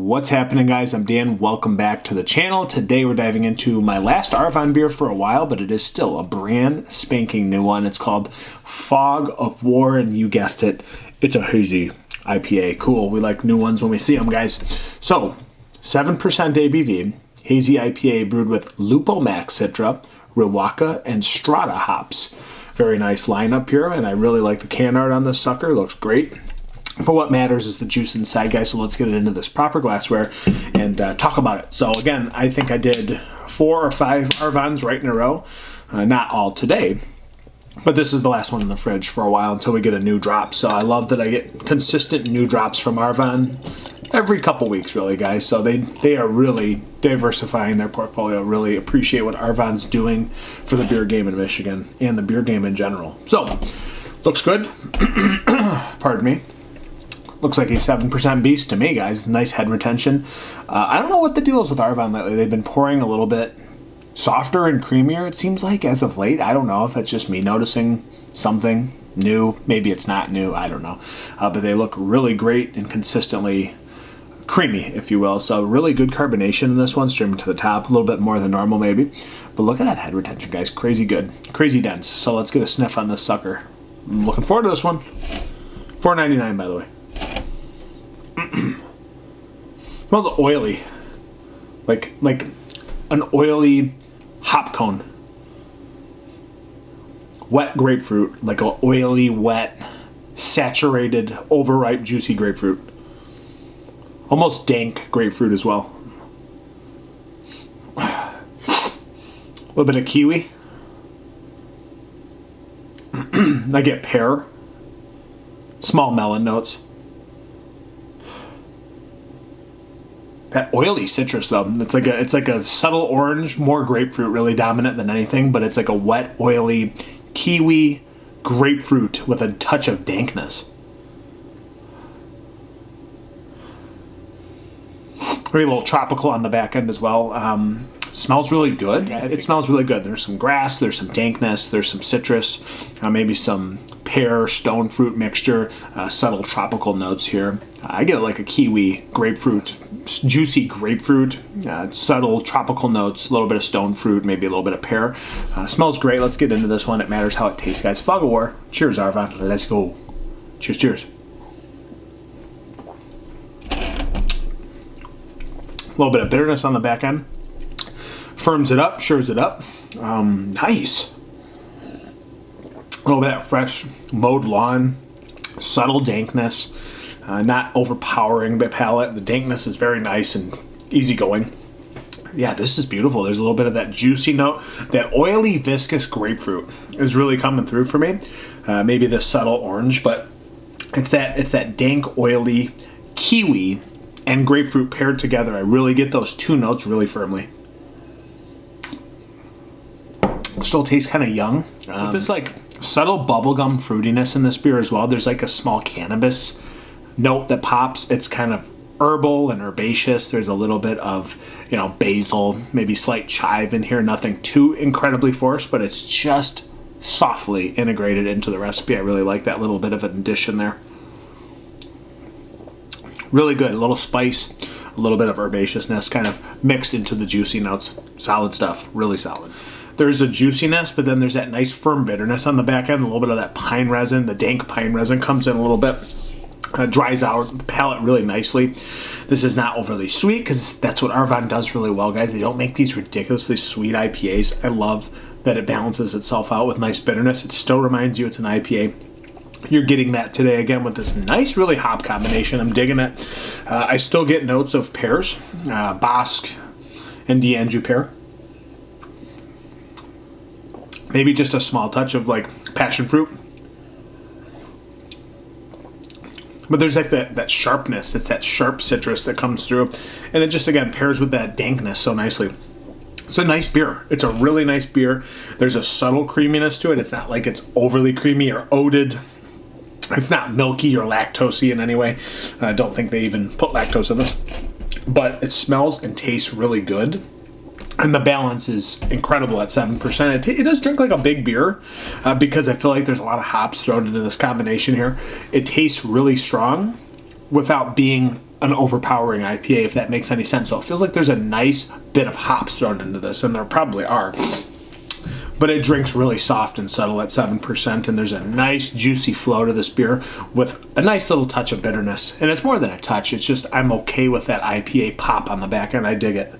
What's happening, guys? I'm Dan. Welcome back to the channel. Today we're diving into my last Arvon beer for a while, but it is still a brand spanking new one. It's called Fog of War, and you guessed it, it's a Hazy IPA. Cool. We like new ones when we see them, guys. So, 7% ABV, Hazy IPA brewed with Lupomax Citra, Riwaka and Strata hops. Very nice lineup here, and I really like the can art on this sucker. Looks great. But what matters is the juice inside, guys, so let's get it into this proper glassware and talk about it. So again, I think I did 4 or 5 Arvons right in a row. Not all today, but this is the last one in the fridge for a while until we get a new drop. So I love that I get consistent new drops from Arvon every couple weeks, really, guys. So they are really diversifying their portfolio. Really appreciate what Arvon's doing for the beer game in Michigan and the beer game in general. So, looks good. Pardon me. Looks like a 7% beast to me, guys. Nice head retention. I don't know what the deal is with Arvon lately. They've been pouring a little bit softer and creamier, it seems like, as of late. I don't know if it's just me noticing something new. Maybe it's not new. I don't know. But they look really great and consistently creamy, if you will. So really good carbonation in this one, streaming to the top. A little bit more than normal, maybe. But look at that head retention, guys. Crazy good. Crazy dense. So let's get a sniff on this sucker. I'm looking forward to this one. $4.99, by the way. Smells oily, like an oily hop cone. Wet grapefruit, like an oily, wet, saturated, overripe, juicy grapefruit. Almost dank grapefruit as well. A little bit of kiwi. I get pear. Small melon notes. That oily citrus, though, it's like a subtle orange, more grapefruit really dominant than anything, but it's like a wet, oily kiwi grapefruit with a touch of dankness. Maybe a little tropical on the back end as well. Smells really good. It smells really good. There's some grass, there's some dankness, there's some citrus, maybe some pear, stone fruit mixture, subtle tropical notes here. I get like a kiwi, grapefruit, juicy grapefruit, subtle tropical notes, a little bit of stone fruit, maybe a little bit of pear. Smells great. Let's get into this one. It matters how it tastes, guys. Fog of War. Cheers, Arvon. Let's go. Cheers, cheers. A little bit of bitterness on the back end. Firms it up, shores it up. Nice. A little bit of that fresh mowed lawn, subtle dankness, not overpowering the palate. The dankness is very nice and easygoing. Yeah, this is beautiful. There's a little bit of that juicy note. That oily, viscous grapefruit is really coming through for me. Maybe the subtle orange, but it's that dank, oily kiwi and grapefruit paired together. I really get those two notes really firmly. Still tastes kind of young. There's like subtle bubblegum fruitiness in this beer as well. There's like a small cannabis note that pops. It's kind of herbal and herbaceous. There's a little bit of, basil, maybe slight chive in here. Nothing too incredibly forced, but it's just softly integrated into the recipe. I really like that little bit of an addition there. Really good. A little spice, a little bit of herbaceousness kind of mixed into the juicy notes. Solid stuff. Really solid. There's a juiciness, but then there's that nice firm bitterness on the back end. A little bit of that pine resin, the dank pine resin comes in a little bit. Dries out the palate really nicely. This is not overly sweet because that's what Arvon does really well, guys. They don't make these ridiculously sweet IPAs. I love that it balances itself out with nice bitterness. It still reminds you it's an IPA. You're getting that today again with this nice, really hop combination. I'm digging it. I still get notes of pears, Basque and D'Anjou pear. Maybe just a small touch of like passion fruit. But there's like that sharpness. It's that sharp citrus that comes through. And it just, again, pairs with that dankness so nicely. It's a nice beer. It's a really nice beer. There's a subtle creaminess to it. It's not like it's overly creamy or oated. It's not milky or lactosey in any way. I don't think they even put lactose in this. But it smells and tastes really good. And the balance is incredible at 7%. It does drink like a big beer because I feel like there's a lot of hops thrown into this combination here. It tastes really strong without being an overpowering IPA, if that makes any sense. So it feels like there's a nice bit of hops thrown into this, and there probably are. But it drinks really soft and subtle at 7%, and there's a nice juicy flow to this beer with a nice little touch of bitterness. And it's more than a touch, it's just I'm okay with that IPA pop on the back end. I dig it.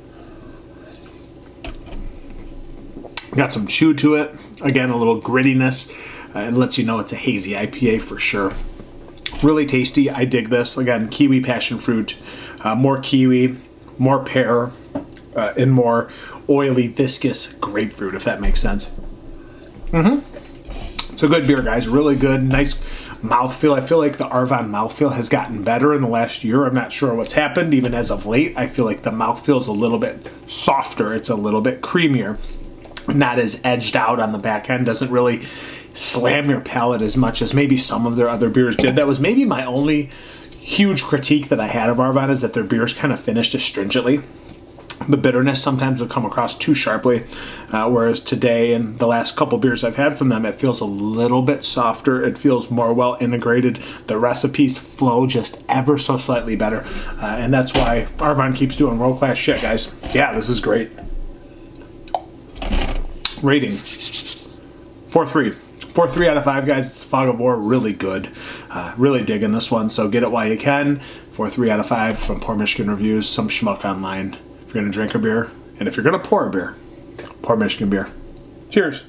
Got some chew to it. Again, a little grittiness. It lets you know it's a hazy IPA for sure. Really tasty. I dig this. Again, kiwi passion fruit, more kiwi, more pear, and more oily, viscous grapefruit, if that makes sense. It's a good beer, guys. Really good. Nice mouthfeel. I feel like the Arvon mouthfeel has gotten better in the last year. I'm not sure what's happened, even as of late. I feel like the mouthfeel is a little bit softer. It's a little bit creamier. Not as edged out on the back end. Doesn't really slam your palate as much as maybe some of their other beers did. That was maybe my only huge critique that I had of Arvon, is that their beers kind of finished astringently. The bitterness sometimes would come across too sharply, whereas today and the last couple beers I've had from them, it feels a little bit softer. It feels more well integrated. The recipes flow just ever so slightly better, and that's why Arvon keeps doing world-class shit, guys. Yeah, this is great. Rating 4.3. 4.3 out of 5, guys. It's Fog of War, really good. Really digging this one, so get it while you can. 4.3 out of 5 from Poor Michigan Reviews, some schmuck online. If you're going to drink a beer, and if you're going to pour a beer, pour Michigan beer. Cheers.